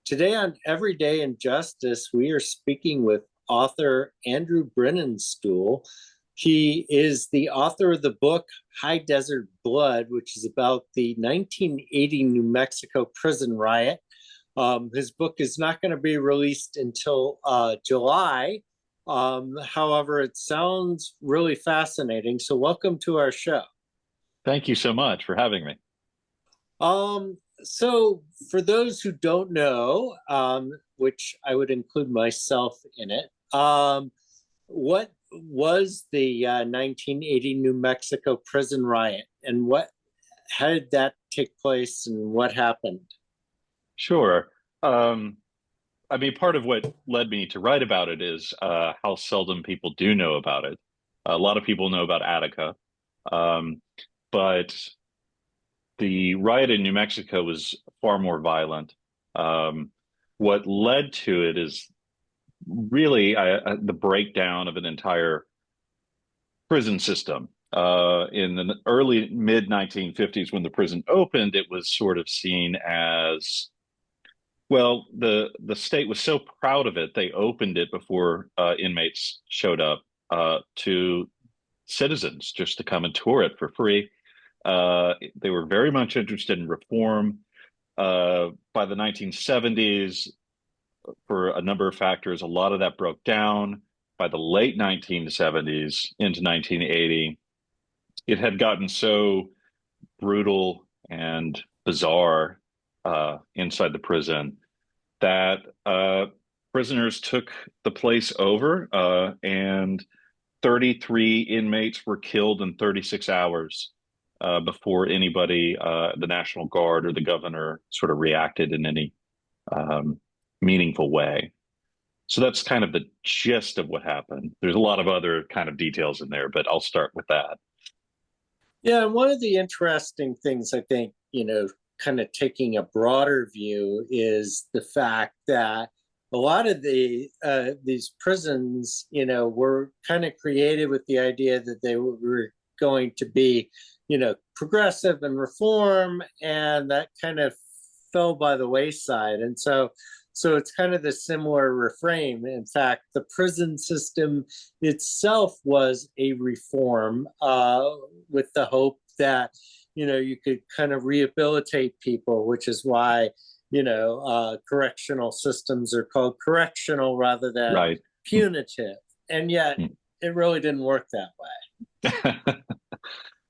Today on Everyday Injustice, we are speaking with author Andrew Brininstool. He is the author of the book High Desert Blood, which is about the 1980 New Mexico Prison Riot. His book is not going to be released until July. However, it sounds really fascinating. So, welcome to our show. Thank you so much for having me. So for those who don't know, which I would include myself in it, what was the 1980 New Mexico prison riot, and how did that take place, and what happened? Sure. Um, Part of what led me to write about it is how seldom people do know about it. A lot of people know about Attica, um, but the riot in New Mexico was far more violent. Um, what led to it is really the breakdown of an entire prison system. In the early mid 1950s, when the prison opened, it was sort of seen as well, the state was so proud of it, they opened it before inmates showed up to citizens just to come and tour it for free. They were very much interested in reform. By the 1970s, for a number of factors, a lot of that broke down. By the late 1970s into 1980, it had gotten so brutal and bizarre inside the prison that prisoners took the place over, and 33 inmates were killed in 36 hours before anybody, the National Guard or the governor, sort of reacted in any um, meaningful way. So that's kind of the gist of what happened. There's a lot of other kind of details in there, but I'll start with that. Yeah, and one of the interesting things I think, kind of taking a broader view is the fact that a lot of these prisons, were kind of created with the idea that they were going to be, progressive and reform, and that kind of fell by the wayside. And so it's kind of the similar refrain. In fact, the prison system itself was a reform, with the hope that you could kind of rehabilitate people, which is why correctional systems are called correctional rather than Right. punitive. And yet, it really didn't work that way.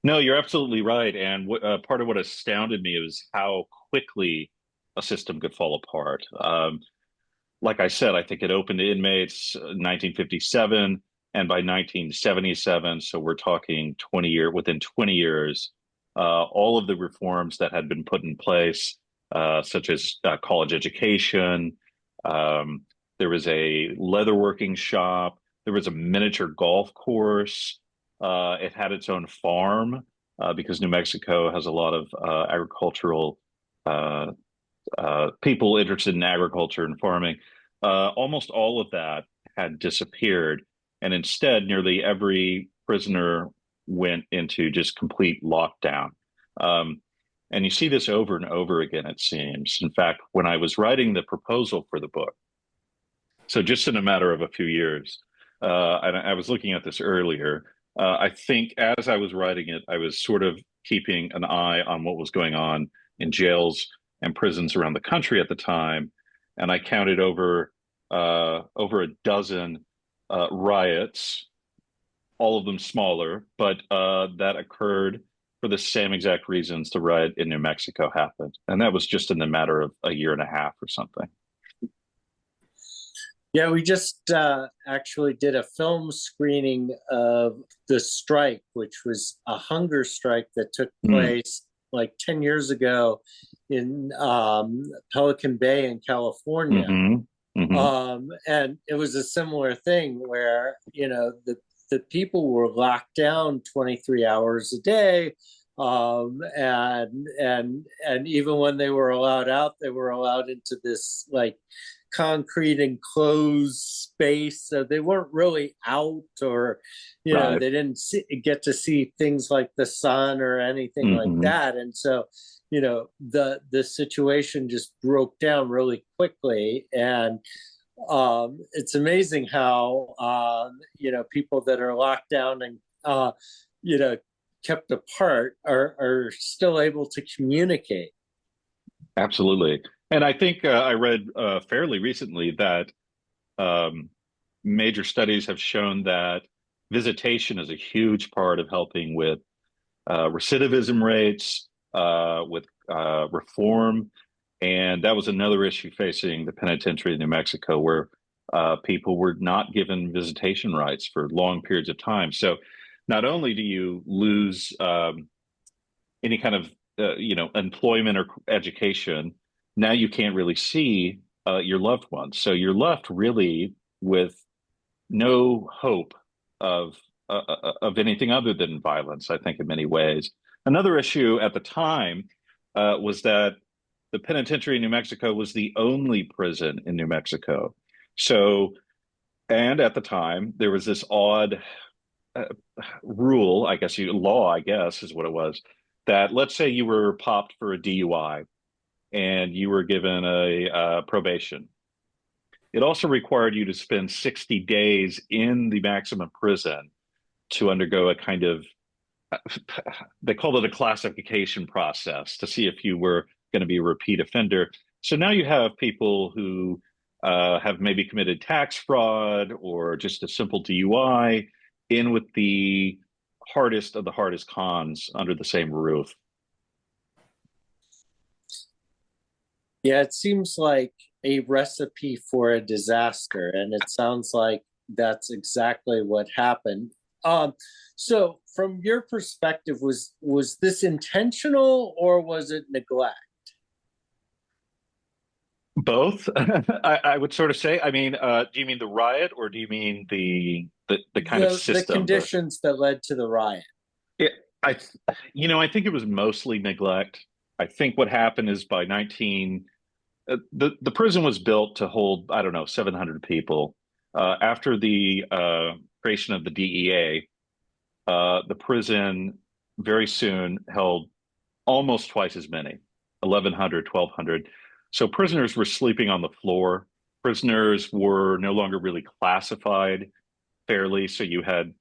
No, you're absolutely right. And part of what astounded me was how quickly a system could fall apart. Like I said, I think it opened to inmates in 1957, and by 1977, so we're talking within 20 years, all of the reforms that had been put in place, such as college education, um, there was a leatherworking shop, there was a miniature golf course. It had its own farm because New Mexico has a lot of agricultural uh, people interested in agriculture and farming. Almost all of that had disappeared, and instead, nearly every prisoner went into just complete lockdown. Um, and you see this over and over again, it seems. In fact, when I was writing the proposal for the book, so just in a matter of a few years, and I was looking at this earlier, I think as I was writing it, I was sort of keeping an eye on what was going on in jails and prisons around the country at the time, and I counted over a dozen riots, all of them smaller, but that occurred for the same exact reasons the riot in New Mexico happened, and that was just in the matter of a year and a half or something. Yeah, we just actually did a film screening of The Strike, which was a hunger strike that took Mm. place like 10 years ago in Pelican Bay in California. Hmm. Hmm. And it was a similar thing where, the people were locked down 23 hours a day. And even when they were allowed out, they were allowed into this like concrete enclosed space, so they weren't really out, or Right. they didn't get to see things like the sun or anything like Hmm. that. And so the situation just broke down really quickly. And it's amazing how people that are locked down and you know kept apart are still able to communicate. Absolutely. And I think I read fairly recently that um, major studies have shown that visitation is a huge part of helping with recidivism rates, with reform. And that was another issue facing the penitentiary in New Mexico, where people were not given visitation rights for long periods of time. So not only do you lose any kind of employment or education, now you can't really see your loved ones. So you're left really with no hope of of anything other than violence, I think, in many ways. Another issue at the time was that the penitentiary in New Mexico was the only prison in New Mexico. So, and at the time, there was this odd uh, rule, law, I guess, is what it was, that let's say you were popped for a DUI and you were given a probation. It also required you to spend 60 days in the maximum prison to undergo a kind of, they called it a classification process to see if you were going to be a repeat offender. So now you have people who have maybe committed tax fraud or just a simple DUI in with the hardest of the hardest cons under the same roof. Yeah, it seems like a recipe for a disaster, and it sounds like that's exactly what happened. Um, so from your perspective, was this intentional or was it neglect? Both, I would sort of say. I mean, do you mean the riot, or do you mean the kind of The system? The conditions that led to the riot. it, I, I think it was mostly neglect. I think what happened is by 19, the prison was built to hold, I don't know, 700 people. After the creation of the DEA, the prison very soon held almost twice as many, 1,100, 1,200. So prisoners were sleeping on the floor. Prisoners were no longer really classified fairly. So you had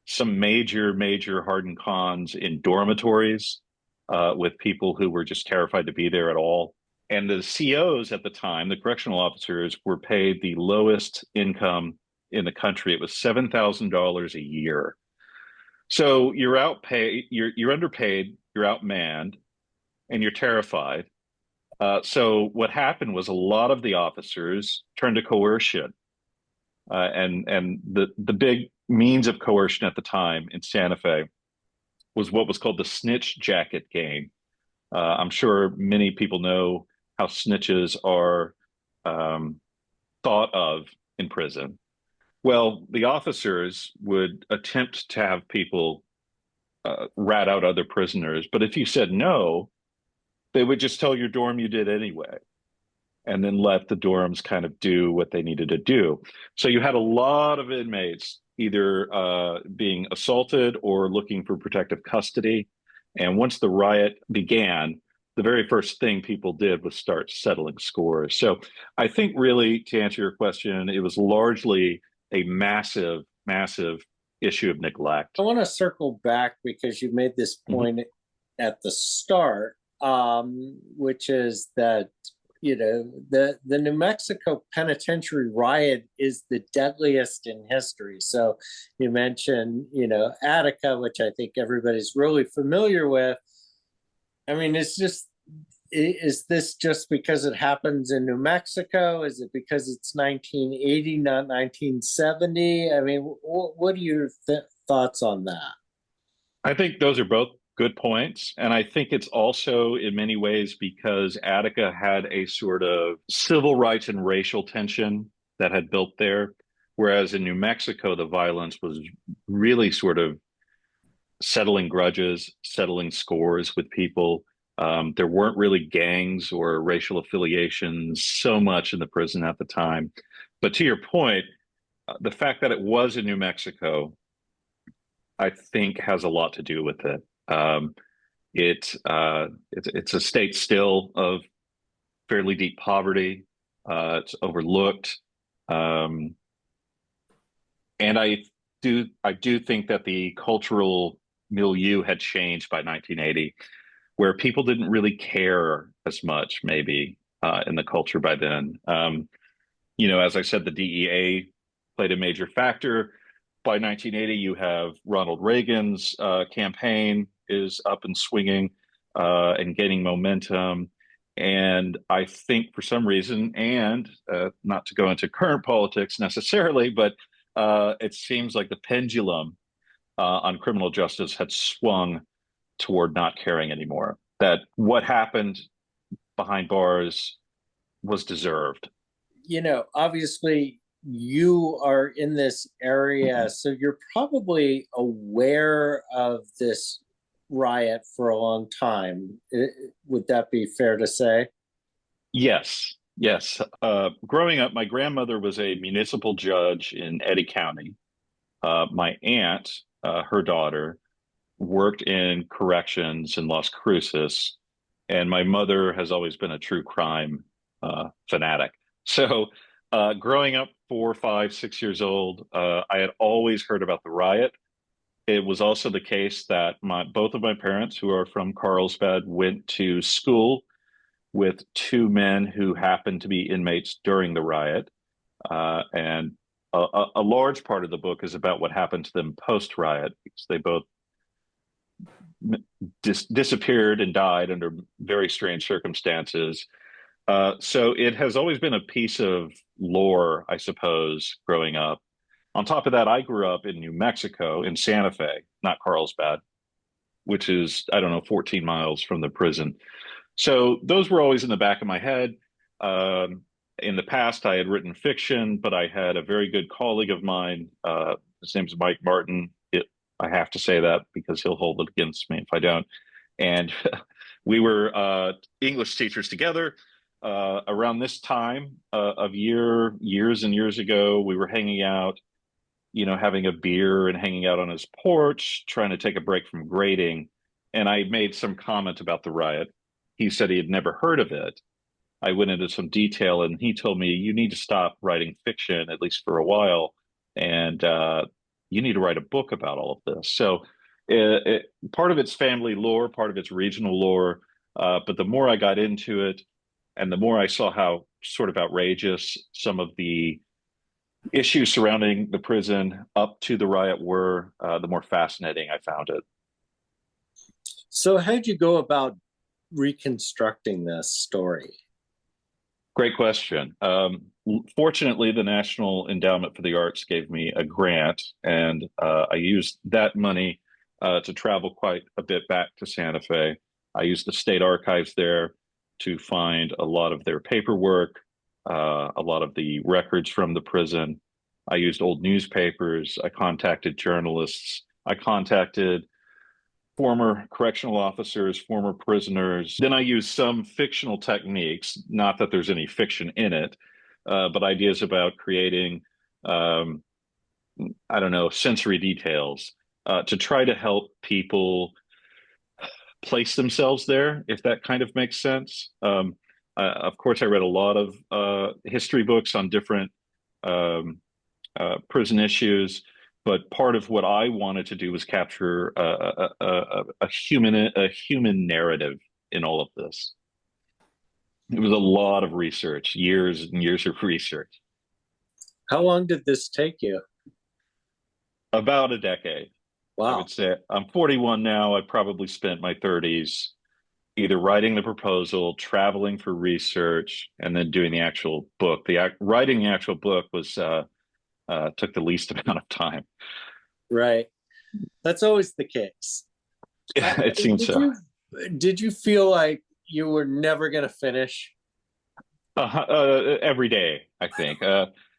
some major hardened cons in dormitories with people who were just terrified to be there at all. And the COs at the time, the correctional officers, were paid the lowest income in the country. It was $7,000 a year. So you're outpaid, you're underpaid, you're outmanned, and you're terrified. So what happened was a lot of the officers turned to coercion, and the big means of coercion at the time in Santa Fe was what was called the snitch jacket game. I'm sure many people know how snitches are um, thought of in prison. Well, the officers would attempt to have people rat out other prisoners, but if you said no, they would just tell your dorm you did anyway, and then let the dorms kind of do what they needed to do. So you had a lot of inmates either being assaulted or looking for protective custody. And once the riot began, the very first thing people did was start settling scores. So I think, really, to answer your question, it was largely a massive issue of neglect. I want to circle back because you made this Mm-hmm. point at the start, which is that the New Mexico penitentiary riot is the deadliest in history. So you mentioned Attica, which I think everybody's really familiar with. I mean, is this just because it happens in New Mexico? Is it because it's 1980, not 1970? I mean, what are your thoughts on that? I think those are both good points. And I think it's also in many ways because Attica had a sort of civil rights and racial tension that had built there. Whereas in New Mexico, the violence was really sort of settling grudges, settling scores with people. There weren't really gangs or racial affiliations so much in the prison at the time. But to your point, the fact that it was in New Mexico, I think, has a lot to do with it. It's a state still of fairly deep poverty. It's overlooked, um, and I do think that the cultural milieu had changed by 1980, where people didn't really care as much, maybe in the culture by then. As I said, the DEA played a major factor. By 1980, you have Ronald Reagan's campaign is up and swinging and gaining momentum. And I think for some reason, and not to go into current politics necessarily, but it seems like the pendulum on criminal justice had swung toward not caring anymore. That what happened behind bars was deserved. Obviously you are in this area, so you're probably aware of this riot for a long time. Would that be fair to say? Yes, yes. Growing up, my grandmother was a municipal judge in Eddy County. My aunt, her daughter, worked in corrections in Las Cruces, and my mother has always been a true crime fanatic. So, growing up 4, 5, 6 years old, I had always heard about the riot. It was also the case that both of my parents, who are from Carlsbad, went to school with two men who happened to be inmates during the riot. And a large part of the book is about what happened to them post riot, because they both disappeared and died under very strange circumstances. So it has always been a piece of lore, I suppose, growing up. On top of that, I grew up in New Mexico, in Santa Fe, not Carlsbad, which is, I don't know, 14 miles from the prison. So those were always in the back of my head. Um, in the past, I had written fiction, but I had a very good colleague of mine. His name's Mike Martin. I have to say that because he'll hold it against me if I don't. And we were English teachers together. Around this time of years and years ago, we were hanging out, having a beer and hanging out on his porch, trying to take a break from grading. And I made some comment about the riot. He said he had never heard of it. I went into some detail and he told me, you need to stop writing fiction, at least for a while. And you need to write a book about all of this. So part of it's family lore, part of it's regional lore. But the more I got into it and the more I saw how sort of outrageous some of the issues surrounding the prison up to the riot were, the more fascinating I found it. So how'd you go about reconstructing this story? Great question. Fortunately, the National Endowment for the Arts gave me a grant, and I used that money to travel quite a bit back to Santa Fe. I used the state archives there to find a lot of their paperwork, a lot of the records from the prison. I used old newspapers. I contacted journalists. I contacted former correctional officers, former prisoners. Then I used some fictional techniques, not that there's any fiction in it, but ideas about creating, um, I don't know, sensory details to try to help people place themselves there, if that kind of makes sense. Of course, I read a lot of history books on different um, prison issues, but part of what I wanted to do was capture a human narrative in all of this. It was a lot of research, years and years of research, How long did this take you? about a decade. I Wow. would say I'm 41 now. I probably spent my 30s either writing the proposal, traveling for research, and then doing the actual book. Writing the actual book was took the least amount of time. Right. That's always the case. It seems Did so. you feel like you were never going to finish? Every day, I think,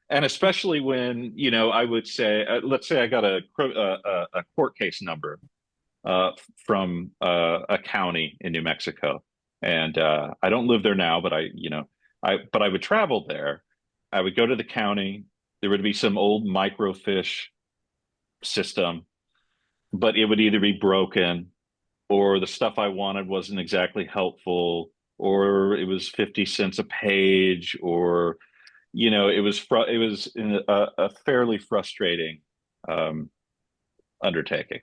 and especially when I would say, let's say I got a court case number, from a county in New Mexico. And I don't live there now, but I would travel there. I would go to the county. There would be some old microfiche system, but it would either be broken, or the stuff I wanted wasn't exactly helpful, or it was 50 cents a page, or it was a fairly frustrating um, undertaking.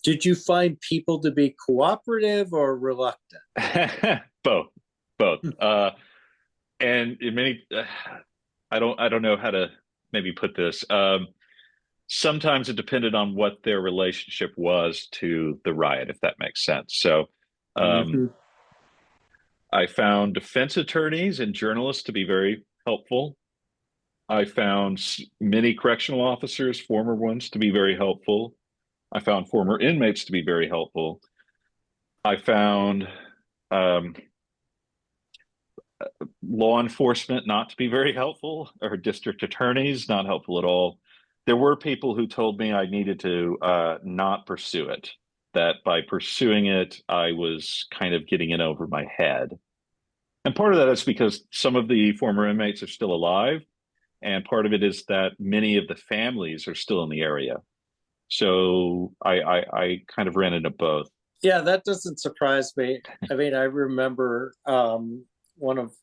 Did you find people to be cooperative or reluctant? Both, both. And in many, I don't know how to maybe put this. Sometimes it depended on what their relationship was to the riot, if that makes sense. So, um, Hmm. I found defense attorneys and journalists to be very helpful. I found many correctional officers, former ones, to be very helpful. I found former inmates to be very helpful. I found um, law enforcement not to be very helpful, or district attorneys not helpful at all. There were people who told me I needed to not pursue it, that by pursuing it, I was kind of getting in over my head. And part of that is because some of the former inmates are still alive, and part of it is that many of the families are still in the area. So I kind of ran into both. Yeah, that doesn't surprise me. I mean, I remember one of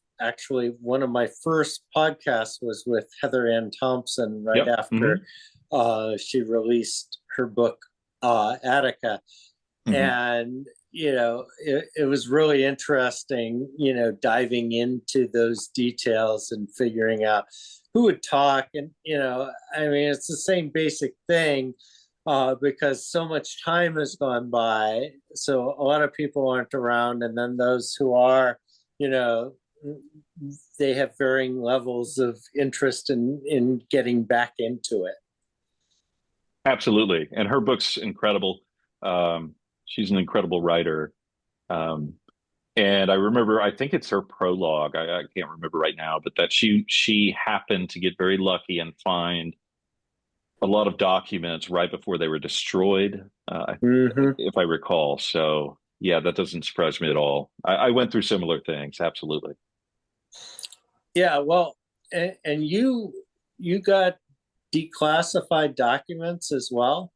my first podcasts was with Heather Ann Thompson right Yep. after she released her book Attica. Hmm. And it was really interesting, diving into those details and figuring out who would talk. And I mean, it's the same basic thing, because so much time has gone by, so a lot of people aren't around, and then those who are, you know they have varying levels of interest in getting back into it. Absolutely. And her book's incredible. She's an incredible writer. Um, and I remember, I think it's her prologue. I can't remember right now, but that she happened to get very lucky and find a lot of documents right before they were destroyed, Hmm. if I recall. So yeah, that doesn't surprise me at all. I went through similar things. Absolutely. Yeah, well, and you got declassified documents as well.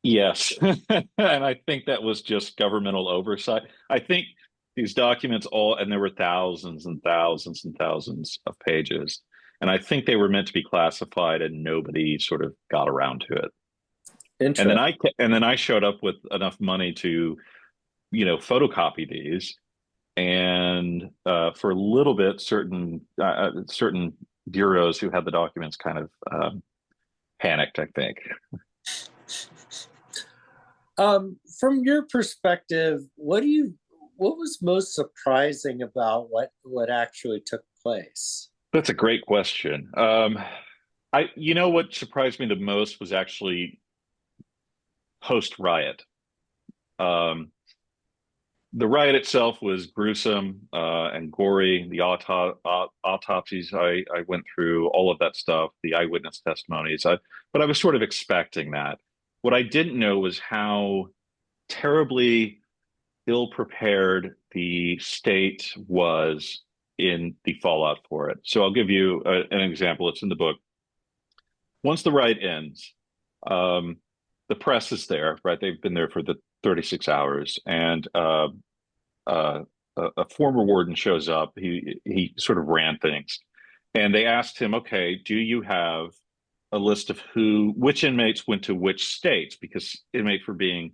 Yes. And I think that was just governmental oversight. I think these documents all, and there were thousands and thousands and thousands of pages. And I think they were meant to be classified, and nobody sort of got around to it. And then Interesting. I showed up with enough money to, photocopy these. And for a little bit, certain bureaus who had the documents kind of panicked, I think. From your perspective, what was most surprising about what actually took place? That's a great question. What surprised me the most was actually post riot. Um, the riot itself was gruesome and gory. The autopsies I went through, all of that stuff, the eyewitness testimonies. But I was sort of expecting that. What I didn't know was how terribly ill prepared the state was in the fallout for it. So I'll give you an example. It's in the book. Once the riot ends, um, the press is there, right? They've been there for the 36 hours, and uh, a former warden shows up. He sort of ran things, and they asked him, "Okay, do you have a list of which inmates went to which states? Because inmates were being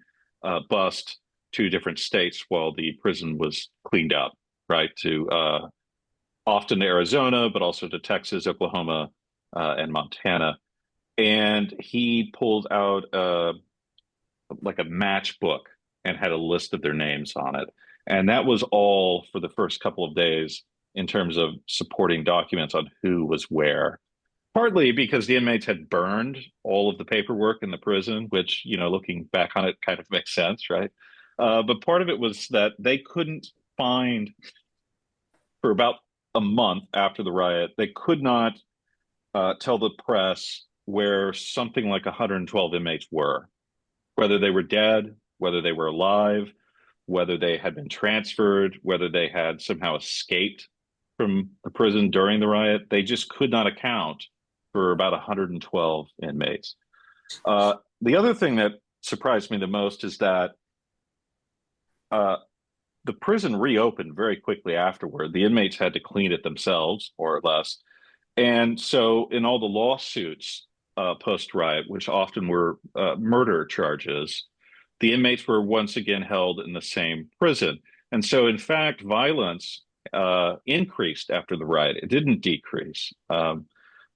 bussed to different states while the prison was cleaned up, right? To often to Arizona, but also to Texas, Oklahoma, and Montana." And he pulled out like a matchbook and had a list of their names on it. And that was all for the first couple of days in terms of supporting documents on who was where. Partly because the inmates had burned all of the paperwork in the prison, which, looking back on it kind of makes sense, right? But part of it was that they couldn't find, for about a month after the riot, they could not tell the press where something like 112 inmates were. whether they were dead, whether they were alive, whether they had been transferred, whether they had somehow escaped from the prison during the riot. They just could not account for about 112 inmates. The other thing that surprised me the most is that uh, the prison reopened very quickly afterward. The inmates had to clean it themselves, more or less. And so, in all the lawsuits post riot, which often were murder charges, the inmates were once again held in the same prison. And so, in fact, violence increased after the riot. It didn't decrease.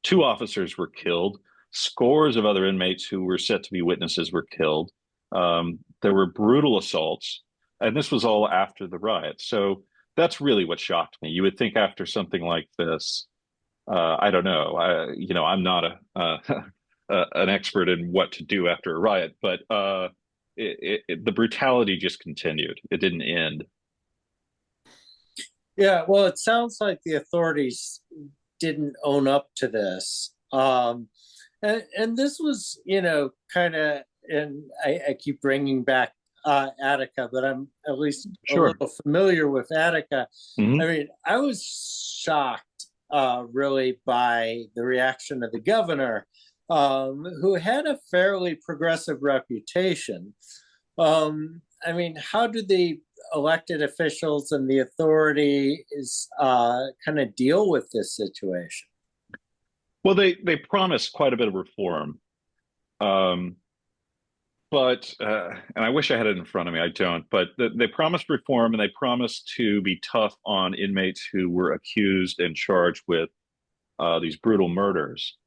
Two officers were killed. Scores of other inmates who were set to be witnesses were killed. There were brutal assaults, and this was all after the riot. So that's really what shocked me. You would think after something like this, I don't know. I'm not an expert in what to do after a riot, but the brutality just continued. It didn't end. Yeah, well, it sounds like the authorities didn't own up to this. And this was, kind of, and I keep bringing back Attica, but I'm at least a Sure. little familiar with Attica. I Hmm. mean, I was shocked really by the reaction of the governor, who had a fairly progressive reputation. I mean, how do the elected officials and the authority is kind of deal with this situation? Well, they promised quite a bit of reform, um, but and I wish I had it in front of me. I don't. But they promised reform, and they promised to be tough on inmates who were accused and charged with these brutal murders.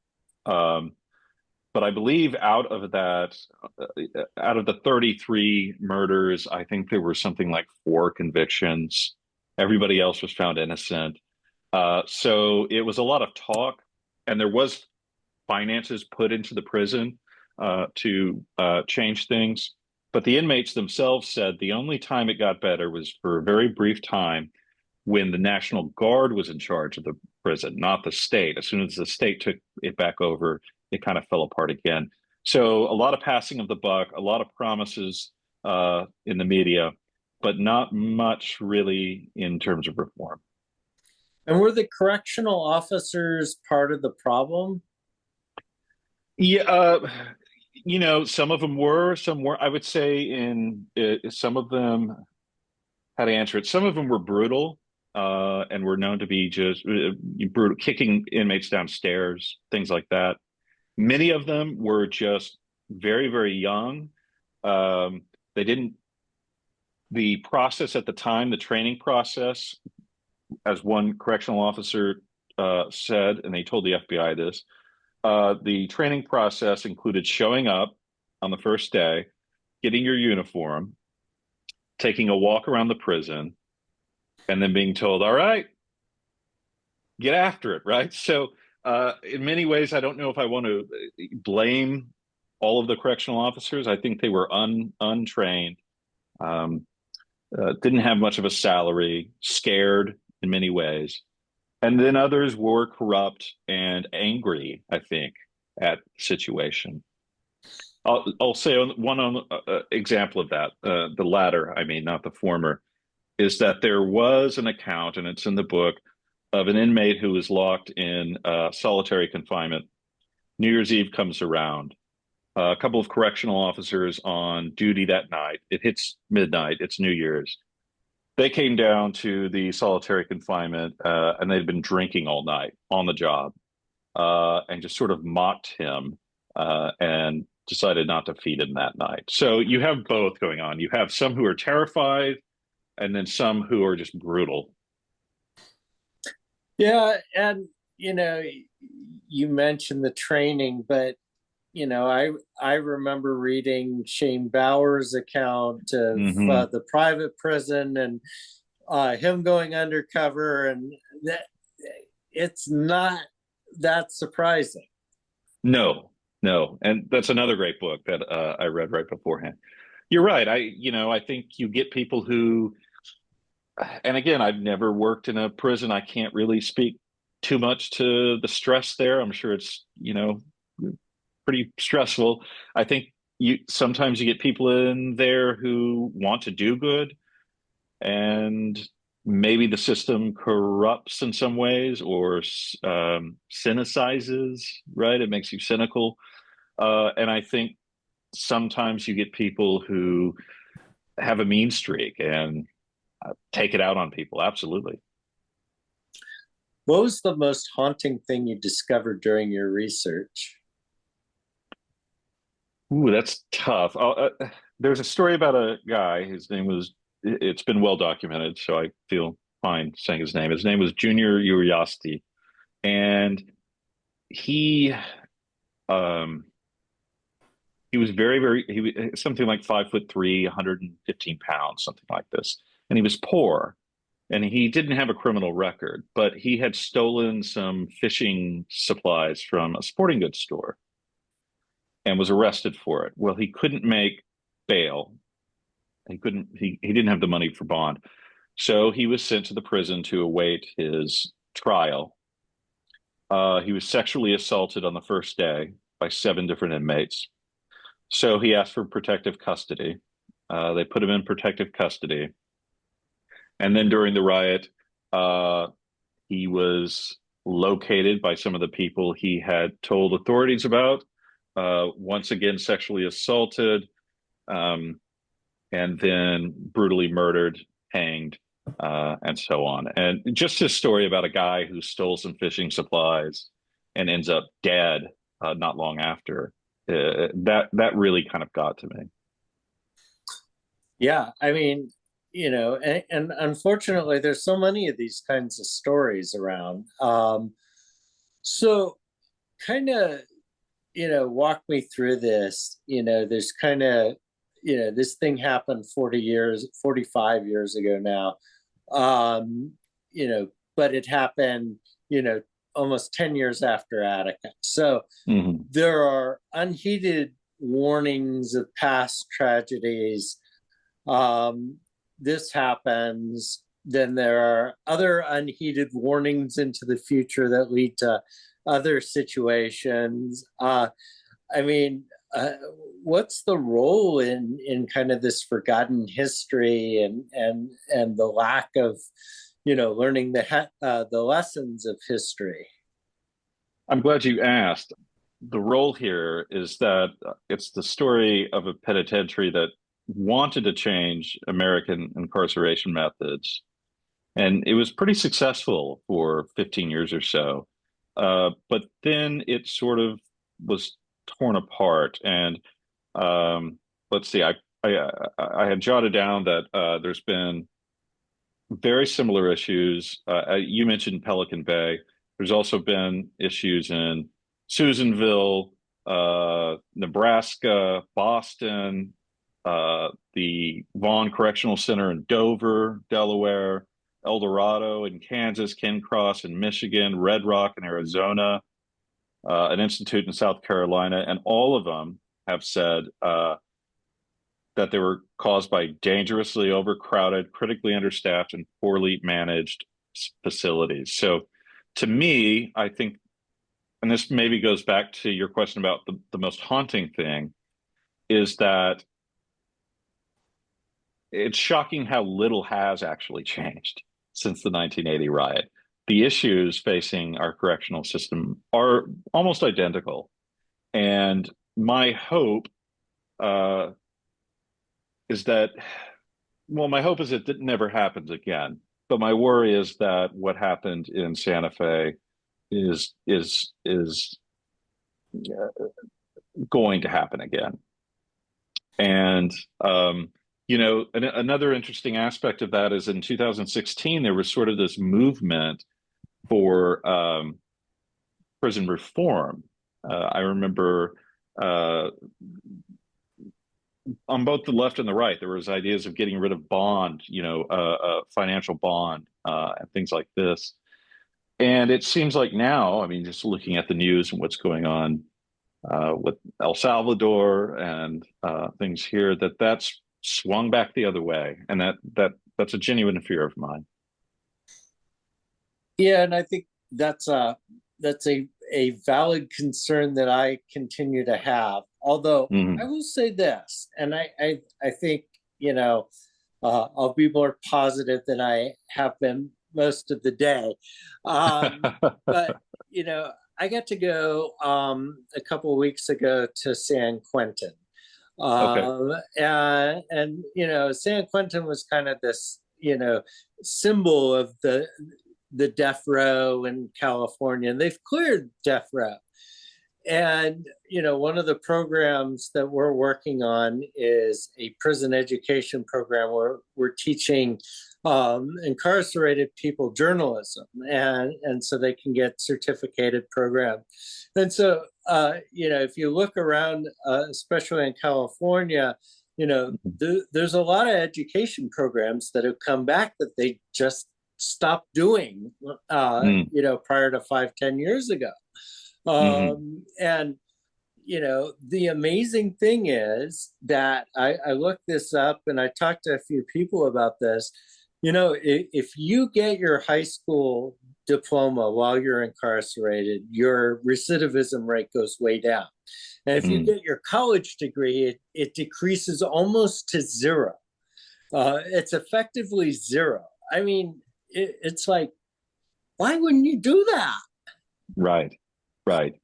Um, but I believe out of the 33 murders, I think there were something like four convictions. Everybody else was found innocent. So it was a lot of talk, and there was finances put into the prison to change things. But the inmates themselves said the only time it got better was for a very brief time when the National Guard was in charge of the prison, not the state. As soon as the state took it back over, it kind of fell apart again. So a lot of passing of the buck, a lot of promises in the media, but not much really in terms of reform. And were the correctional officers part of the problem? Yeah, some of them were, some were. I would say in some of them, how to answer it. Some of them were brutal and were known to be just brutal, kicking inmates downstairs, things like that. Many of them were just very, very young. They didn't, the process at the time, the training process, as one correctional officer said, and they told the FBI this, the training process included showing up on the first day, getting your uniform, taking a walk around the prison, and then being told, all right, get after it, right? So, in many ways, I don't know if I want to blame all of the correctional officers. I think they were untrained, um, didn't have much of a salary, scared in many ways. And then others were corrupt and angry, I think, at the situation. I'll say one example of that, the latter, I mean, not the former, is that there was an account, and it's in the book, of an inmate who was locked in solitary confinement. New Year's Eve comes around. A couple of correctional officers on duty that night. It hits midnight. It's New Year's. They came down to the solitary confinement and they'd been drinking all night on the job and just sort of mocked him and decided not to feed him that night. So you have both going on. You have some who are terrified and then some who are just brutal. Yeah, and you mentioned the training, but I remember reading Shane Bauer's account of Hmm. the private prison and him going undercover, and that it's not that surprising. No, no. And that's another great book that I read right beforehand. You're right. I think you get people who, and again, I've never worked in a prison. I can't really speak too much to the stress there. I'm sure it's, pretty stressful. I think you sometimes you get people in there who want to do good, and maybe the system corrupts in some ways, or cynicizes, right? It makes you cynical. And I think sometimes you get people who have a mean streak and take it out on people. Absolutely. What was the most haunting thing you discovered during your research? Ooh, that's tough. There's a story about a guy. His name was, it's been well documented, so I feel fine saying his name. His name was Junior Uriasti. And he, um, he was he was something like 5'3", 115 pounds, something like this. And he was poor, and he didn't have a criminal record, but he had stolen some fishing supplies from a sporting goods store and was arrested for it. Well, he couldn't make bail. He didn't have the money for bond. So he was sent to the prison to await his trial. He was sexually assaulted on the first day by 7 different inmates. So he asked for protective custody. They put him in protective custody. And then during the riot, he was located by some of the people he had told authorities about, once again, sexually assaulted, and then brutally murdered, hanged, and so on. And just his story about a guy who stole some fishing supplies and ends up dead not long after, that really kind of got to me. Yeah, I mean, and unfortunately, there's so many of these kinds of stories around. So kind of, walk me through this. There's kind of, this thing happened 40 years, 45 years ago now. But it happened, almost 10 years after Attica. So Mhm. there are unheeded warnings of past tragedies. This happens, then there are other unheeded warnings into the future that lead to other situations. I mean, what's the role in kind of this forgotten history and the lack of learning the lessons of history? I'm glad you asked. The role here is that it's the story of a penitentiary that wanted to change American incarceration methods. And it was pretty successful for 15 years or so. But then it sort of was torn apart. And let's see, I had jotted down that there's been very similar issues. You mentioned Pelican Bay. There's also been issues in Susanville, Nebraska, Boston, the Vaughn Correctional Center in Dover, Delaware, El Dorado in Kansas, Ken Cross in Michigan, Red Rock in Arizona, an institute in South Carolina, and all of them have said that they were caused by dangerously overcrowded, critically understaffed, and poorly managed facilities. So to me, I think, and this maybe goes back to your question about the most haunting thing, is that it's shocking how little has actually changed since the 1980 riot. The issues facing our correctional system are almost identical. And my hope uh, is that, well, my hope is that it never happens again. But my worry is that what happened in Santa Fe is going to happen again. And another interesting aspect of that is in 2016 there was sort of this movement for prison reform. I remember on both the left and the right, there was ideas of getting rid of bond, financial bond, and things like this. And it seems like now, I mean, just looking at the news and what's going on with El Salvador and things here, that's swung back the other way, and that's a genuine fear of mine. Yeah, and I think that's a valid concern that I continue to have. Although I Hmm. will say this, and I think, I'll be more positive than I have been most of the day. But, I got to go a couple of weeks ago to San Quentin. Okay. San Quentin was kind of this, symbol of the death row in California, and they've cleared death row. And, one of the programs that we're working on is a prison education program where we're teaching incarcerated people journalism, and so they can get certificated program. And so, if you look around, especially in California, there's a lot of education programs that have come back that they just stopped doing, Mm. prior to 5, 10 years ago. Hmm. And the amazing thing is that I looked this up and I talked to a few people about this. If you get your high school diploma while you're incarcerated, your recidivism rate goes way down. And if you Mm. get your college degree, it decreases almost to zero. It's effectively zero. I mean, it's like, why wouldn't you do that? Right. Right.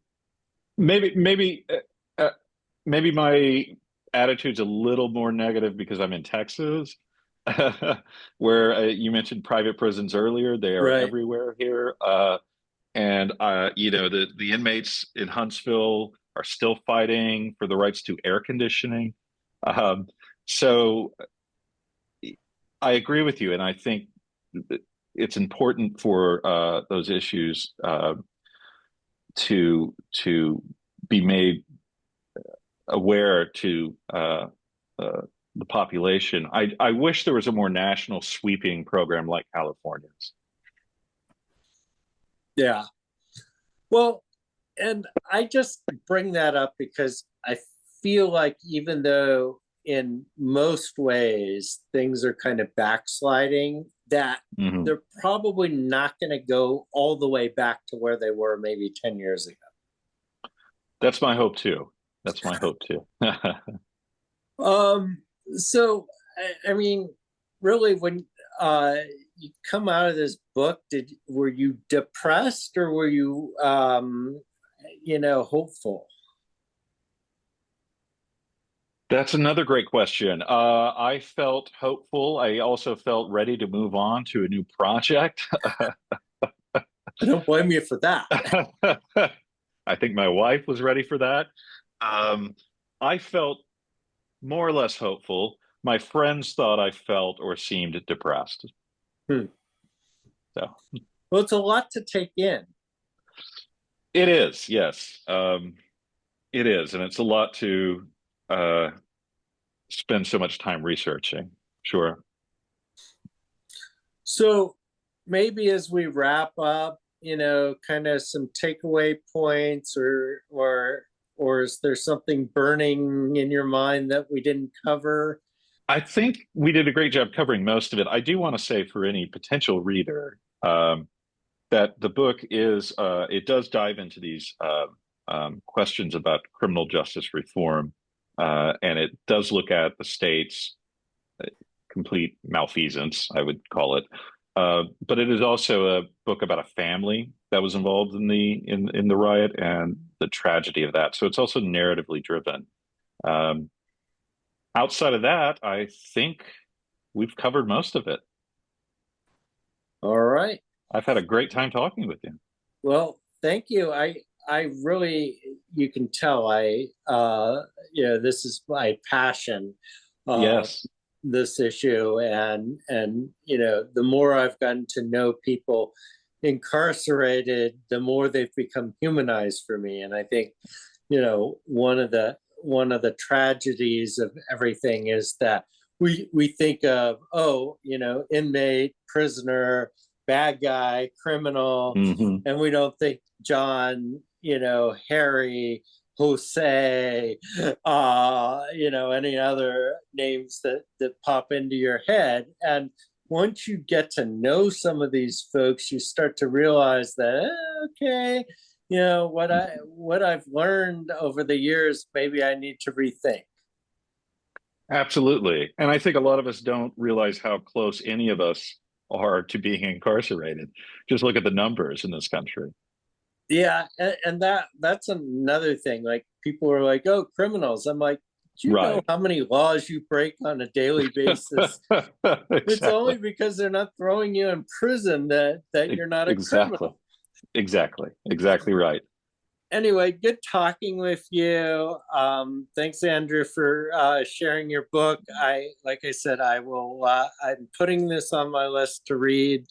Maybe maybe my attitude's a little more negative because I'm in Texas, where you mentioned private prisons earlier. They are Right. everywhere here, and the inmates in Huntsville are still fighting for the rights to air conditioning. Um, so I agree with you, and I think it's important for those issues to be made aware to the population. I wish there was a more national sweeping program like California's. Yeah. Well, and I just bring that up because I feel like even though in most ways things are kind of backsliding, that Hmm. they're probably not going to go all the way back to where they were maybe 10 years ago. That's my hope too. That's my hope too. Um, so, I mean, really, when you come out of this book, were you depressed or were you, hopeful? That's another great question. I felt hopeful. I also felt ready to move on to a new project. I don't blame you for that. I think my wife was ready for that. Um, I felt more or less hopeful. My friends thought I felt or seemed depressed. Hmm. So Well, it's a lot to take in. it is, yes. It is, and it's a lot to uh, spend so much time researching. Sure. So maybe as we wrap up, kind of some takeaway points, or is there something burning in your mind that we didn't cover? I think we did a great job covering most of it. I do want to say for any potential reader that the book it does dive into these questions about criminal justice reform, and it does look at the state's complete malfeasance, I would call it. But it is also a book about a family that was involved in the riot and the tragedy of that. So it's also narratively driven. Um, Outside of that, I think we've covered most of it. All right. I've had a great time talking with you. Well, thank you. I really, you can tell this is my passion, uh, Yes. this issue, and the more I've gotten to know people incarcerated, the more they've become humanized for me. And I think, one of the tragedies of everything is that we think of, oh, inmate, prisoner, bad guy, criminal, Hmm. and we don't think John, Harry, Jose, any other names that pop into your head. And once you get to know some of these folks, you start to realize that, okay, what I've learned over the years, maybe I need to rethink. Absolutely. And I think a lot of us don't realize how close any of us are to being incarcerated. Just look at the numbers in this country. Yeah, and that's another thing. Like people are like, "Oh, criminals." I'm like, "Do you know Right. how many laws you break on a daily basis? It's Exactly. only because they're not throwing you in prison that you're not a Exactly. criminal." Exactly. Exactly right. Anyway, good talking with you. Thanks, Andrew, for sharing your book. Like I said, I will. I'm putting this on my list to read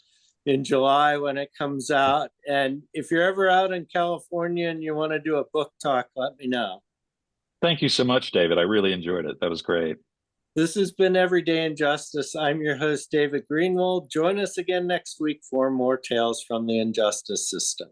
in July when it comes out. And if you're ever out in California and you want to do a book talk, let me know. Thank you so much, David. I really enjoyed it. That was great. This has been Everyday Injustice. I'm your host, David Greenwald. Join us again next week for more tales from the injustice system.